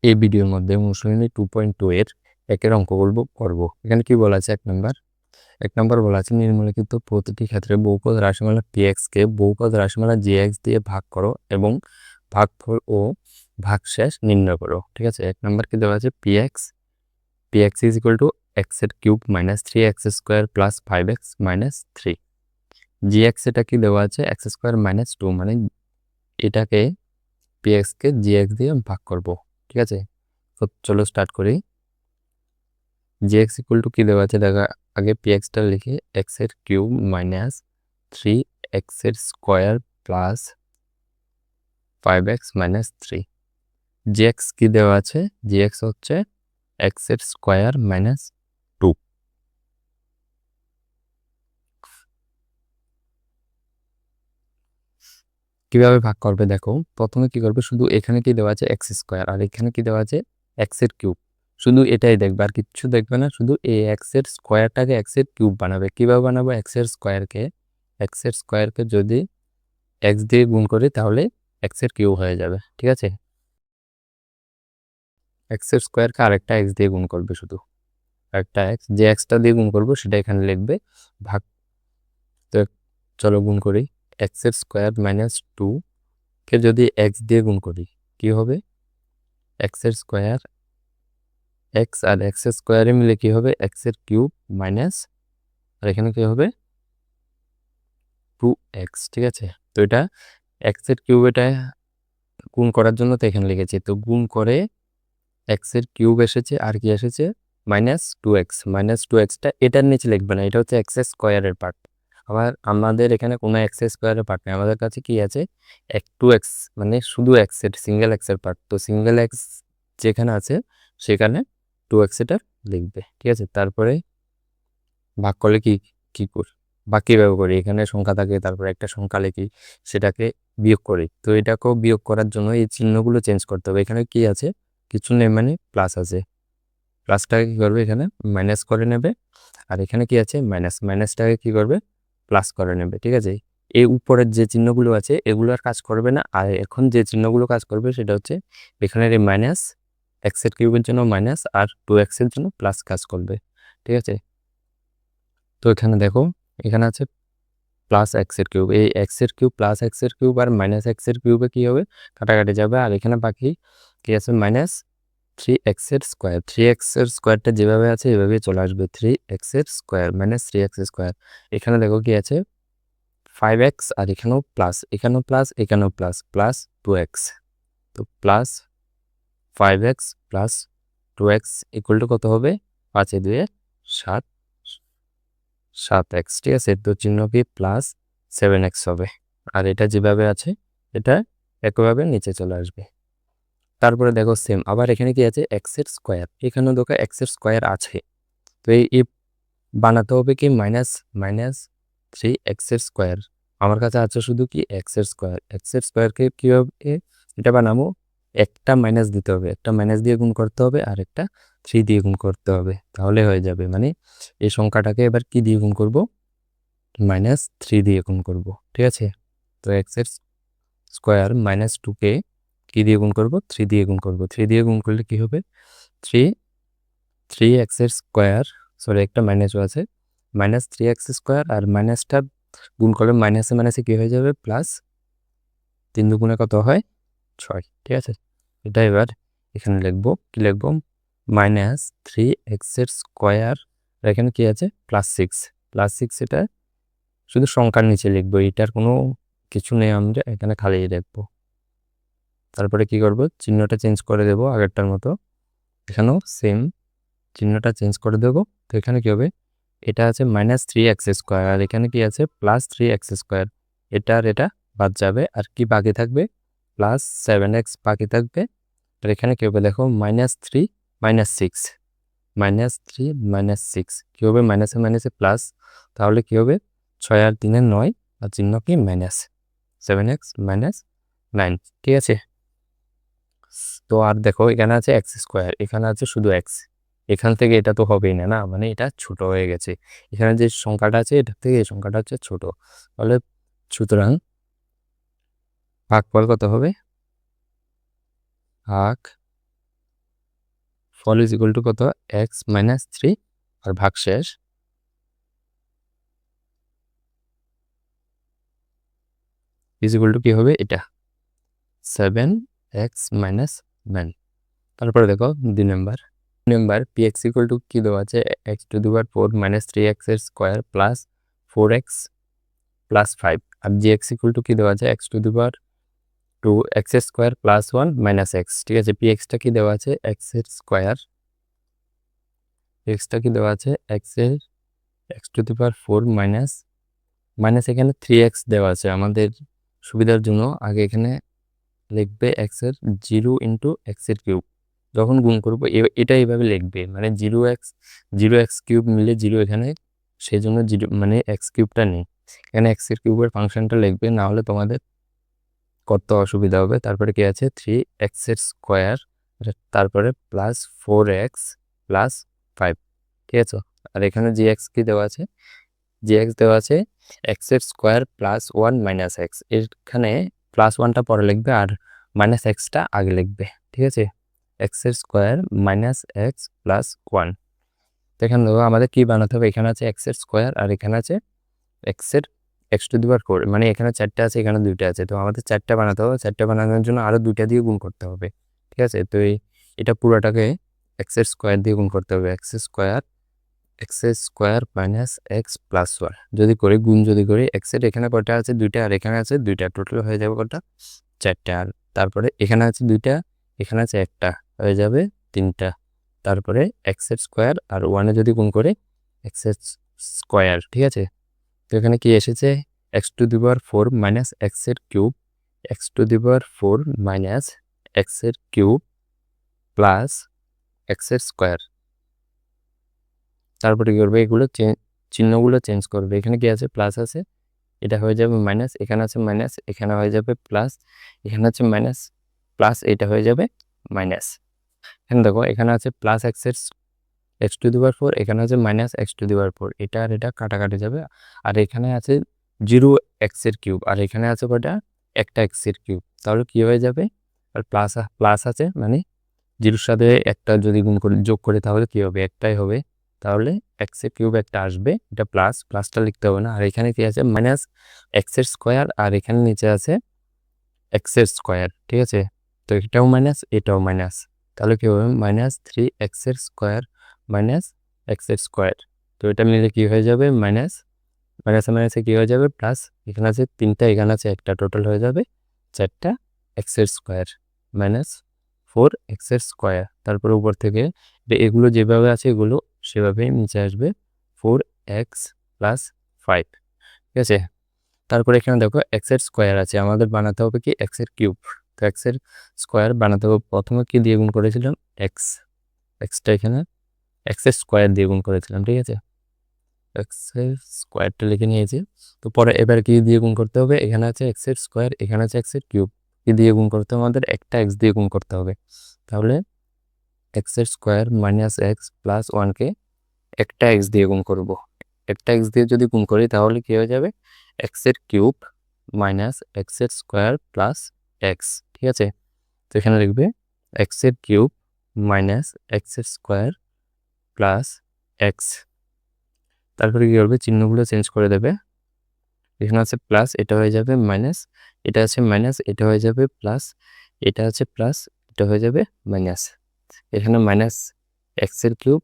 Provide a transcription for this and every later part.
এই ভিডিওর মধ্যে অনুশীলনী 2.2 এর একের অঙ্ক করব। এখানে কি বলা আছে? এক নম্বর বলা আছে নিম্নলিখিত প্রতিটি ক্ষেত্রে বহুপদ রাশিমালা px কে বহুপদ রাশিমালা gx দিয়ে ভাগ করো এবং ভাগফল ও ভাগশেষ নির্ণয় করো। ঠিক আছে, এক নম্বর কি দেওয়া আছে? px is equal to x এর cube minus 3x square plus 5x minus 3। gx এটা কি দেওয়া আছে? এক্স স্কোয়ার মাইনাস 2, মানে এটাকে px কে gx দিয়ে ভাগ করব। ঠিক আছে, তো চলো স্টার্ট করি। gx ইকুয়াল টু কি দেওয়া আছে দেখা, আগে pxটা লিখে এক্স এর কিউব মাইনাস 3x এর square plus 5x minus 3। gx কি দেওয়া আছে? gx হচ্ছে এক্স এর স্কোয়ার মাইনাস 2। কিভাবে ভাগ করবে দেখো, প্রথমে কি করবে, শুধু এখানে কি দেওয়া আছে? এক্স স্কোয়ার, আর এখানে কি দেওয়া আছে? এক্স এর কিউব। শুধু এটাই দেখবে, আর কিচ্ছু দেখবে না। শুধু এই এক্স এর স্কোয়ারটাকে এক্স এর কিউব বানাবে। কিভাবে বানাবো? এক্স এর স্কোয়ারকে যদি এক্স দিয়ে গুণ করি তাহলে এক্স এর কিউব হয়ে যাবে। ঠিক আছে, এক্স এর স্কোয়ারকে আরেকটা এক্স দিয়ে গুণ করবে, শুধু একটা এক্স, যে এক্সটা দিয়ে গুণ করবো সেটা এখানে লিখবে ভাগ। তো চলো গুণ করি। এক্স এর স্কোয়ার মাইনাস 2 কে যদি এক্স দিয়ে গুণ করি কি হবে? এক্স এর স্কোয়ার, এক্স আর এক্স এর স্কোয়ারে মিলে কি হবে? এক্স এর কিউব মাইনাস, আর এখানে কি হবে? 2x। ঠিক আছে, তো এটা এক্স এর কিউব, এটা গুণ করার জন্য তো এখানে লিখেছি। তো গুণ করে এক্স এর কিউব এসেছে, আর কি এসেছে? -2x টা এটার নিচে লিখবে না, এটা হচ্ছে এক্স স্কোয়ারের পার্ট। আবার আমাদের এখানে কোনো এক্স স্কোয়ারের পার্ট নেই, আমাদের কাছে কি আছে? 2x, মানে শুধু এক্স এর, সিঙ্গেল এক্স এর পার্ট। তো সিঙ্গেল এক্স যেখানে আছে সেখানে 2x এটা লিখবে। ঠিক আছে, তারপরে ভাগ করলে কি কি করি, বা কীভাবে করি? এখানে সংখ্যা থাকে, তারপরে একটা সংখ্যা লিখি, সেটাকে বিয়োগ করি। তো এটাকেও বিয়োগ করার জন্য এই চিহ্নগুলো চেঞ্জ করতে হবে। এখানে কি আছে? কিছু নেই, মানে প্লাস আছে। প্লাসটাকে কি করবে? এখানে মাইনাস করে নেবে। আর এখানে কি আছে? মাইনাসটাকে কি করবে? প্লাস করে নেবে। ঠিক আছে, এই উপরের যে চিহ্নগুলো আছে এগুলো আর কাজ করবে না। আর এখন যে চিহ্নগুলো কাজ করবে সেটা হচ্ছে এখানের এই মাইনাস, এক্স এর কিউবের জন্য মাইনাস, আর 2x এর জন্য প্লাস কাজ করবে। ঠিক আছে, তো এখানে দেখো, এখানে আছে প্লাস এক্স এর কিউব, এই এক্স এর কিউব প্লাস এক্স এর কিউব আর মাইনাস এক্স এর কিউবে কি হবে? কাটাকাটি যাবে। আর এখানে বাকি কি আছে? -3x এর স্কোয়ার। 3x এর স্কোয়ারটা যেভাবে আছে এভাবেই চলে আসবে। 3x এর স্কোয়ার মাইনাস 3x স্কোয়ার। এখানে দেখো কি আছে? 5x, আর এখানেও প্লাস, এখানেও প্লাস, এখানেও প্লাস, প্লাস 2x। তো plus 5x plus 2x equal to কত হবে? 5 এ 2 7, 7x। ঠিক আছে, তো চিহ্ন কি? প্লাস 7x হবে। আর এটা যেভাবে আছে এটা একইভাবে নিচে চলে আসবে। তারপরে দেখো সেম, আবার এখানে কি আছে? এক্স এর স্কোয়ার, এখানেও দেখো এক্স এর স্কোয়ার আছে। তো এই বানাতে হবে কি? মাইনাস 3x এর স্কোয়ার। আমার কাছে আছে শুধু কি? এক্স এর স্কোয়ার। এক্স এর স্কোয়ারকে কীভাবে এটা বানাবো? একটা মাইনাস দিতে হবে, একটা মাইনাস দিয়ে গুণ করতে হবে, আর একটা 3 দিয়ে গুণ করতে হবে, তাহলে হয়ে যাবে। মানে এই সংখ্যাটাকে এবার কি দিয়ে গুণ করব? -3 দিয়ে গুণ করব। ঠিক আছে, তো এক্স এর স্কোয়ার -2কে কি দিয়ে গুণ করব? 3 দিয়ে গুণ করব। 3 দিয়ে গুণ করলে কি হবে? 3x এর স্কোয়ার, সরি একটা মাইনাসও আছে, -3x স্কোয়ার, আর মাইনাসটা গুণ করলে মাইনাসে মাইনাসে কি হয়ে যাবে? প্লাস। 3 দুগুণে কত হয়? 6। ঠিক আছে, এটা এবার এখানে লিখবো, কি লিখবো? -3x এর স্কোয়ার, এখানে কি আছে? +6, এটা শুধু সংখ্যার নিচে লিখবো, এটার কোনো কিছু নেই, আমরা এখানে খালি লিখবো। তারপরে কি করব? চিহ্নটা চেঞ্জ করে দেব আগেরটার মতো, এখানেও সেম চিহ্নটা চেঞ্জ করে দেব। তো এখানে কি হবে? এটা আছে -3x স্কোয়ার, আর এখানে কি আছে? +3x square. এটা আর এটা বাদ যাবে, আর কি বাকি থাকবে? +7x বাকি থাকবে। আর এখানে কি হবে? দেখো -3 -6, -3 -6 কি হবে? মাইনাসে মাইনাসে প্লাস, তাহলে কি হবে? 6 আর 3 এর 9, আর চিহ্ন কি? Minus 7x -9। ঠিক আছে, তো আর দেখো এখানে আছে এক্স স্কোয়ার, এখানে আছে শুধু এক্স। এখান থেকে এটা তো হবেই না, না, মানে এটা ছোট হয়ে গেছে। এখানে যে সংখ্যাটা আছে এটার থেকে এই সংখ্যাটা হচ্ছে ছোট, তাহলে সুতরাং ভাগফল কত হবে? ভাগ ফল ইজ ইকুয়াল টু কত এক্স মাইনাস 3 আর ভাগশেষ ইজ ইকুয়াল টু কি হবে এটা 7x মাইনাস 9। তারপরে দেখো 2 নাম্বার px ইকুয়াল টু কি দেওয়া আছে x to the power 4 minus 3x এর স্কোয়ার প্লাস 4x প্লাস 5 আর gx ইকুয়াল টু কি দেওয়া আছে x to the power 2 x এর স্কোয়ার প্লাস 1 মাইনাস x। ঠিক আছে, px টা কি দেওয়া আছে x এর স্কোয়ার, x টা কি দেওয়া আছে x এর x to the power 4 minus এখানে 3x দেওয়া আছে। আমাদের সুবিধার জন্য আগে এখানে লিখবে x এর 0 ইন্টু এক্স এর কিউব। যখন গুণ করবো এটা এইভাবে লিখবে, মানে 0x কিউব মিলে 0 এখানে, সেই জন্য 0 মানে এক্স কিউবটা নেই এখানে, এক্স এর কিউবের ফাংশনটা লিখবে, না হলে তোমাদের করতে অসুবিধা হবে। তারপরে কি আছে 3x এর স্কোয়ার, তারপরে প্লাস 4x প্লাস 5। ঠিক আছে, আর এখানে gx কি দেওয়া আছে, gx দেওয়া আছে এক্স এর স্কোয়ার প্লাস 1 মাইনাস এক্স। এখানে প্লাস 1টা পরে লিখবে আর মাইনাস এক্সটা আগে লিখবে। ঠিক আছে, এক্স এর স্কোয়ার মাইনাস এক্স প্লাস 1। তো এখানে দেখো আমাদের কি বানাতে হবে, এখানে আছে এক্স এর স্কোয়ার আর এখানে আছে এক্স এর এক্স টু দি পাওয়ার 4, মানে এখানে 4টা আছে এখানে 2টা আছে, তো আমাদের 4টা বানাতে হবে। 4টা বানানোর জন্য আরও 2টা দিয়ে গুণ করতে হবে। ঠিক আছে, তো এটা পুরোটাকে এক্স এর স্কোয়ার দিয়ে গুণ করতে হবে, x square minus x plus 1 যদি করি, গুণ যদি করি, এক্স এর এখানে কটা আছে 2টা আর এখানে আছে 2টা, টোটাল হয়ে যাবে কটা 4টা। আর তারপরে এখানে আছে 2টা, এখানে আছে 1টা, হয়ে যাবে 3টা। তারপরে এক্স এর স্কোয়ার আর 1-এ যদি গুণ করে এক্স এর স্কোয়ার। ঠিক আছে, তো এখানে কি এসেছে x to the power 4 minus x এর cube, x to the power 4 minus x এর কিউব প্লাস এক্স এর স্কোয়ার। তারপরে কি করবে, এগুলো চিহ্নগুলো চেঞ্জ করবে। এখানে কি আছে প্লাস আছে, এটা হয়ে যাবে মাইনাস, এখানে আছে মাইনাস, এখানে হয়ে যাবে প্লাস, এখানে আছে মাইনাস প্লাস, এটা হয়ে যাবে মাইনাস। এখানে দেখো এখানে আছে plus x to the power 4, এখানে আছে minus x to the power 4, এটা আর এটা কাটাকাটি যাবে। আর এখানে আছে 0x এর কিউব আর এখানে আছে কয়টা একটা এক্স এর কিউব, তাহলে কি হয়ে যাবে, আর প্লাস আছে মানে 0-এর সাথে একটা যদি গুণ করে যোগ করে তাহলে কি হবে, একটাই হবে, তাহলে এক্স এর কিউব একটা আসবে, এটা প্লাসটা লিখতে হবে না। আর এখানে কি আছে মাইনাস এক্স এর স্কোয়ার আর এখানে নিচে আছে এক্স এর স্কোয়ার। ঠিক আছে, তো এটাও মাইনাস এটাও মাইনাস, তাহলে কি হবে মাইনাস 3x এর স্কোয়ার মাইনাস এক্স এর স্কোয়ার। তো এটা মিলে কি হয়ে যাবে মাইনাসে কি হয়ে যাবে প্লাস, এখানে আছে 3টা এখানে আছে একটা, টোটাল হয়ে যাবে 4টা এক্স এর স্কোয়ার মাইনাস 4x এর স্কোয়ার। তারপরে উপর থেকে এগুলো যেভাবে আছে এগুলো সেভাবেই নিচে আসবে 4x প্লাস 5। ঠিক আছে, তারপরে এখানে দেখো এক্স এর স্কোয়ার আছে, আমাদের বানাতে হবে কি এক্স এর কিউব। তো এক্স এর স্কোয়ার বানাতে হবে, প্রথমে কি দিয়ে গুণ করেছিলাম এক্সটা এখানে এক্স এর স্কোয়ার দিয়ে গুণ করেছিলাম। ঠিক আছে, এক্স এর স্কোয়ারটা লিখে নিয়েছি। তো পরে এবার কি দিয়ে গুণ করতে হবে, এখানে আছে এক্স এর স্কোয়ার, এখানে আছে এক্স এর কিউব, কি দিয়ে গুণ করতে হবে, আমাদের একটা এক্স দিয়ে গুণ করতে হবে। তাহলে এক্স এর স্কোয়ার মাইনাস এক্স প্লাস 1-কে একটা এক্স দিয়ে গুণ করব। একটা এক্স দিয়ে যদি গুণ করি তাহলে কি হয়ে যাবে এক্স এর কিউব মাইনাস এক্স এর স্কোয়ার প্লাস এক্স। ঠিক আছে, তো এখানে লিখবে এক্স এর কিউব মাইনাস এক্স এর স্কোয়ার প্লাস এক্স। তারপরে কি করবে, চিহ্নগুলো চেঞ্জ করে দেবে, এখানে আছে প্লাস, এটা হয়ে যাবে মাইনাস, এটা আছে মাইনাস, এটা হয়ে যাবে প্লাস, এটা আছে প্লাস, এটা হয়ে যাবে মাইনাস। এখানে মাইনাস এক্স এর কিউব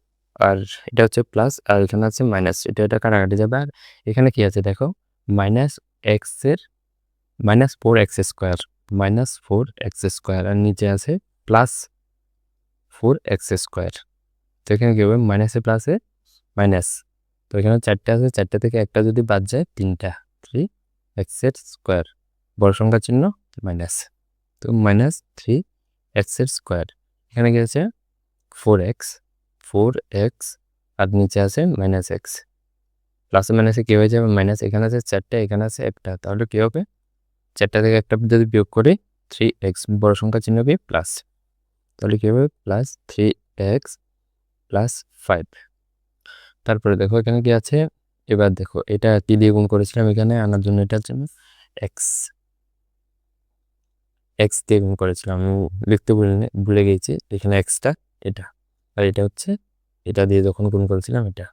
আর এটা হচ্ছে প্লাস, আর এখানে আছে মাইনাস, এটা কাটাকাটি যাবে। আর এখানে কি আছে দেখো মাইনাস 4x স্কোয়ার আর নিচে আছে প্লাস 4x স্কোয়ার। তো এখানে কি হবে মাইনাসে প্লাসে মাইনাস, তো এখানে 4টা আছে, 4টা থেকে একটা যদি বাদ যায় 3টা, 3x এর স্কোয়ার, বড় সংখ্যা চিহ্ন মাইনাস, তো মাইনাস 3x এর স্কোয়ার। এখানে কি আছে 4x আর নিচে আছে মাইনাস এক্স, প্লাসে মাইনাসে কি হয়ে যাবে মাইনাস, এখানে আছে 4টা এখানে আছে একটা, তাহলে কি হবে 4টা থেকে একটা যদি বিয়োগ করি 3x, বড় সংখ্যা চিহ্ন কি প্লাস, তাহলে কি হবে প্লাস 3x প্লাস 5। তারপরে দেখো এখানে কি আছে, এবার দেখো এটা কি দিয়ে গুণ করেছিলাম এখানে আনার জন্য, এটার জন্য এক্স দিয়ে গুণ করেছিলাম, আমি লিখতে ভুলে গেছি, এখানে এক্সটা এটা আর এটা হচ্ছে এটা দিয়ে যখন গুণ করেছিলাম এটা।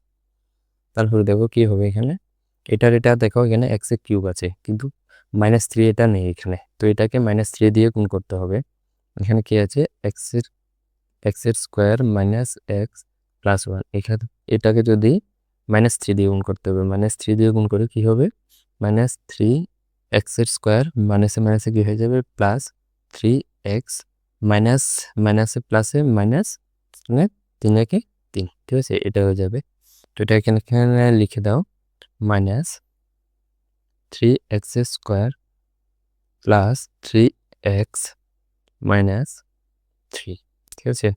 তারপরে দেখো কি হবে এখানে, এটা দেখো এখানে এক্স এর কিউব আছে কিন্তু -3 এটা নেই এখানে, তো এটাকে -3 দিয়ে গুণ করতে হবে। এখানে কি আছে, এক্স এর স্কোয়ার মাইনাস এক্স প্লাস 1, এখানে এটাকে যদি -3 দিয়ে গুণ করতে হবে, -3 দিয়ে গুণ করে কি হবে, -3 এক্স এর স্কোয়ার, মাইনাসে মাইনাসে কি হয়ে যাবে +3x, মাইনাস মাইনাসে প্লাসে মাইনাস, মানে 3 একে 3, ঠিক আছে, এটা হয়ে যাবে। তো এটা এখানে লিখে দাও, -3x square plus 3x minus 3, ঠিক আছে।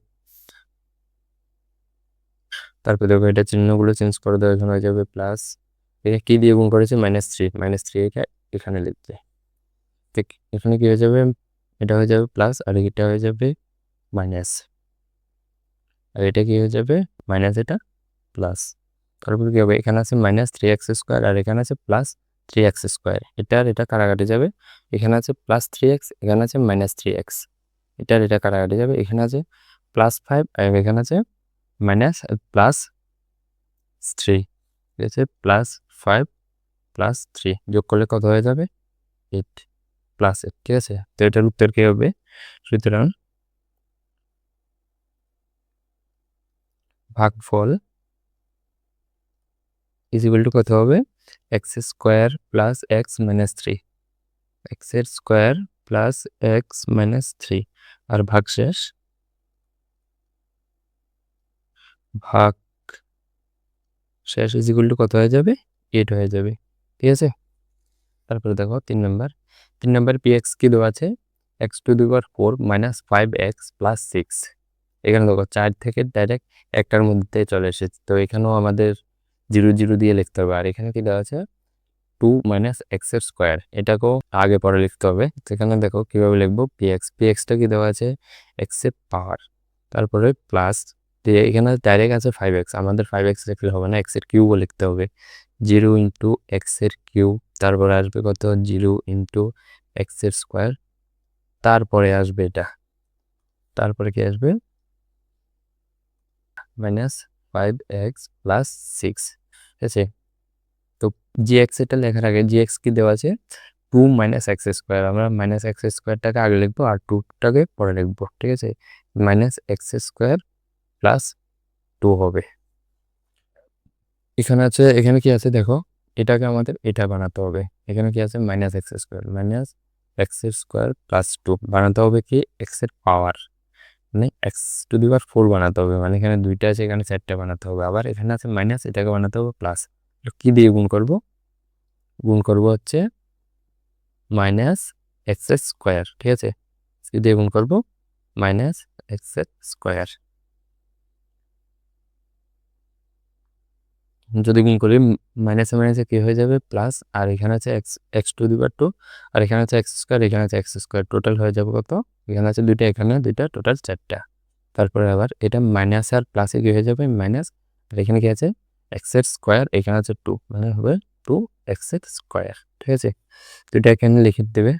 তারপর দেখো এটা চিহ্নগুলো চেঞ্জ করে দেওয়া, এখানে হয়ে যাবে প্লাস, এটা কি দিয়ে গুণ করেছে -3 এটা এখানে লিখবে, ঠিক এখানে কি হয়ে যাবে, এটা হয়ে যাবে প্লাস আর এটা হয়ে যাবে মাইনাস, আর এটা কি হয়ে যাবে মাইনাস, এটা প্লাস। তারপর কি হবে, এখানে আছে -3x স্কোয়ার আর এখানে আছে +3x স্কোয়ার, এটা আর এটা কাটাকাটি যাবে, এখানে আছে +3x, এখানে আছে -3x, এটা আর এটা কাটাকাটি যাবে, এখানে আছে +5 আর এখানে আছে +3, ঠিক আছে, +5 +3 যোগ করলে কত হয়ে যাবে 8 +8, ঠিক আছে। তো এটার উত্তর কি হবে, সুতরাং ভাগফল ইজিক্যাল টু কত হবে, x square plus x minus 3, x এর স্কোয়ার প্লাস এক্স মাইনাস 3, আর ভাগশেষ ইজিক্যাল টু কত হয়ে যাবে 8 হয়ে যাবে, ঠিক আছে। তারপরে দেখো 3 নাম্বার px কি দেওয়া আছে, x⁴ মাইনাস 5x প্লাস 6, এখানে দেখো 4 থেকে ডাইরেক্ট একটার মধ্যে চলে এসেছে, তো এখানেও আমাদের 0 0 দিয়ে লিখতে হবে। আর এখানে কি দেওয়া আছে 2 - x এর স্কোয়ার, এটাকেও আগে পরে লিখতে হবে। সেখানে দেখো কিভাবে লিখবো, pxটা কি দেওয়া আছে x এর পাওয়ার, তারপরে প্লাস দিয়ে এখানে ডাইরেক্ট আছে 5x, আমাদের 5x লিখলে হবে না, x এর কিউবও লিখতে হবে, 0 × x এর কিউব, তারপরে আসবে কত 0 × x এর স্কোয়ার, তারপরে আসবে এটা, তারপরে কি আসবে -5x প্লাস 6, ঠিক আছে। তো gx এটা লেখার আগে gx কি দেওয়া আছে 2 - x স্কোয়ার, আমরা -x স্কোয়ারটাকে আগে লিখবো আর 2টাকে পরে লিখবো, ঠিক আছে, -x স্কোয়ার প্লাস 2 হবে। এখানে আছে, এখানে কি আছে দেখো, এটাকে আমাদের এটা বানাতে হবে, এখানে কি আছে -x square, -x square plus 2 বানাতে হবে কি x এর পাওয়ার, মানে x⁴ বানাতে হবে, মানে এখানে 2টা আছে, এখানে 4টা বানাতে হবে, আবার এখানে আছে মাইনাস, এটাকে বানাতে হবে প্লাস। কি দিয়ে গুণ করব, হচ্ছে -x স্কোয়ার, ঠিক আছে, কি দিয়ে গুণ করব -x স্কোয়ার, যদি গুণ করি মাইনাসে মাইনাসে কি হয়ে যাবে প্লাস, আর এখানে আছে x⁴, আর এখানে আছে x স্কোয়ার, এখানে আছে x স্কোয়ার, টোটাল হয়ে যাবে কত, এখানে আছে 2টা, এখানে 2টা, টোটাল 4টা। তারপরে আবার এটা মাইনাস আর প্লাসে কি হয়ে যাবে মাইনাস, আর এখানে কি আছে x এর স্কোয়ার, এখানে আছে 2, মানে হবে 2x এর স্কোয়ার, ঠিক আছে। তো এটা এখানে লিখে দেবে,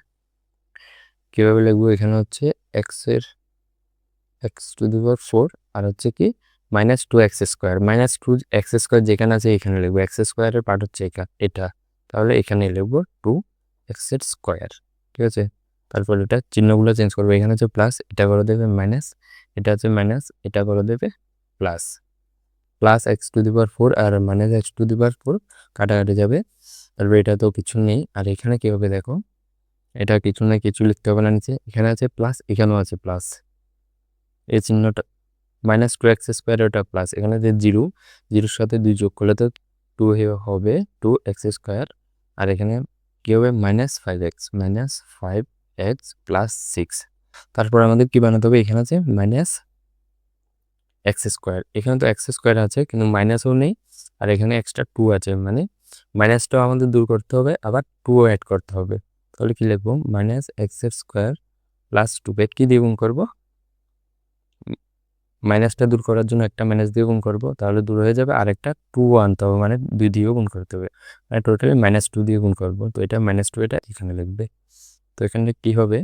কীভাবে লিখবো, এখানে হচ্ছে x⁴ আর হচ্ছে কি -2x স্কোয়ার, -2x স্কোয়ার যেখানে আছে এখানে লিখবো, x স্কোয়ারের পার্ট হচ্ছে এটা, তাহলে এখানে লিখবো 2x এর স্কোয়ার, ঠিক আছে। তারপর এটা চিহ্নগুলো চেঞ্জ করবো, এখানে হচ্ছে প্লাস, এটা করে দেবে মাইনাস, এটা হচ্ছে মাইনাস, এটা করে দেবে প্লাস, x⁴ আর -x⁴ কাটাকাটি যাবে, তারপর এটা তো কিছু নেই, আর এখানে কি হবে দেখো, এটা কিছু না, কিছু লিখতে হবে না নিচে, এখানে আছে প্লাস, এখানেও আছে প্লাস, এই চিহ্নটা -2x স্কোয়ার, ওটা প্লাস, এখানে যে 0 সাথে 2 যোগ করলে তো 2 হবে 2x স্কোয়ার, আর এখানে কি হবে -5x প্লাস 6, তারপর আমাদের কি বানাতে হবে, এখানে আছে -x স্কোয়ার, এখানে তো x স্কোয়ার আছে কিন্তু মাইনাসও নেই, আর এখানে এক্সট্রা 2 আছে, মানে মাইনাসটাও আমাদের দূর করতে হবে, আবার 2ও অ্যাড করতে হবে, তাহলে কি লিখবো -x স্কোয়ার প্লাস 2, কি দিয়ে গুণ করবো, মাইনাসটা দূর করার জন্য একটা মাইনাস দিয়ে গুণ করবো, তাহলে দূর হয়ে যাবে, আর একটা 2 আনতে হবে, মানে 2 দিয়েও গুণ করতে হবে, মানে টোটালি -2 দিয়ে গুণ করবো, তো এটা -2 এটা এখানে লিখবে। তো এখানে কি হবে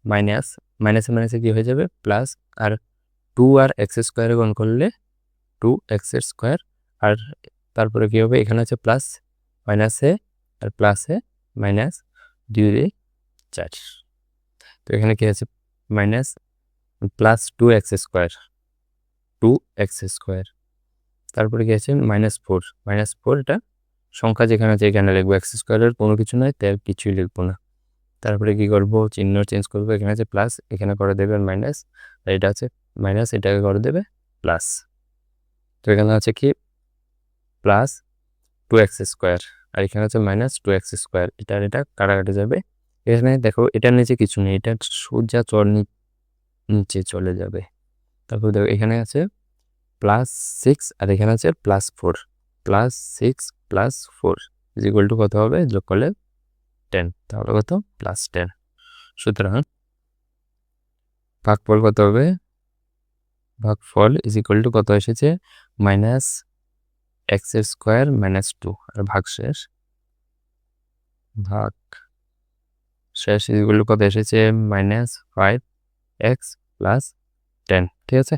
মাইনাসে মাইনাসে কি হয়ে যাবে প্লাস, আর টু আর এক্স স্কোয়ারে গুণ করলে 2x স্কোয়ার, আর তারপরে কী হবে, এখানে হচ্ছে প্লাস মাইনাসে আর প্লাসে মাইনাস 2 4। তো এখানে কী আছে, মাইনাস প্লাস 2x স্কোয়ার, তারপরে কী আছে -4 এটা সংখ্যা যেখানে আছে এখানে লিখবো, এক্স স্কোয়ারের কোনো কিছু নয় তাই কিছুই লিখবো না। তারপরে কি করব, চিহ্ন চেঞ্জ করবো, এখানে আছে প্লাস, এখানে করে দেবে মাইনাস, আর এটা আছে মাইনাস, এটাকে করে দেবে প্লাস। তো এখানে আছে কি প্লাস 2x স্কোয়ার, আর এখানে আছে -2x স্কোয়ার, এটা কাটাকাটি যাবে। এখানে দেখো এটার নিচে কিছু নেই, এটা সোজা নিচে চলে যাবে। তারপর দেখো এখানে আছে +6 আর এখানে আছে +4, +6 +4 = কত হবে, যোগ করলে 10, তাহলে কত +10। সুতরাং ভাগফল কত হবে, ভাগফল = কত এসেছে, -x স্কোয়ার -2, আর ভাগশেষ = কত এসেছে, -5x + 10। ঠিক আছে।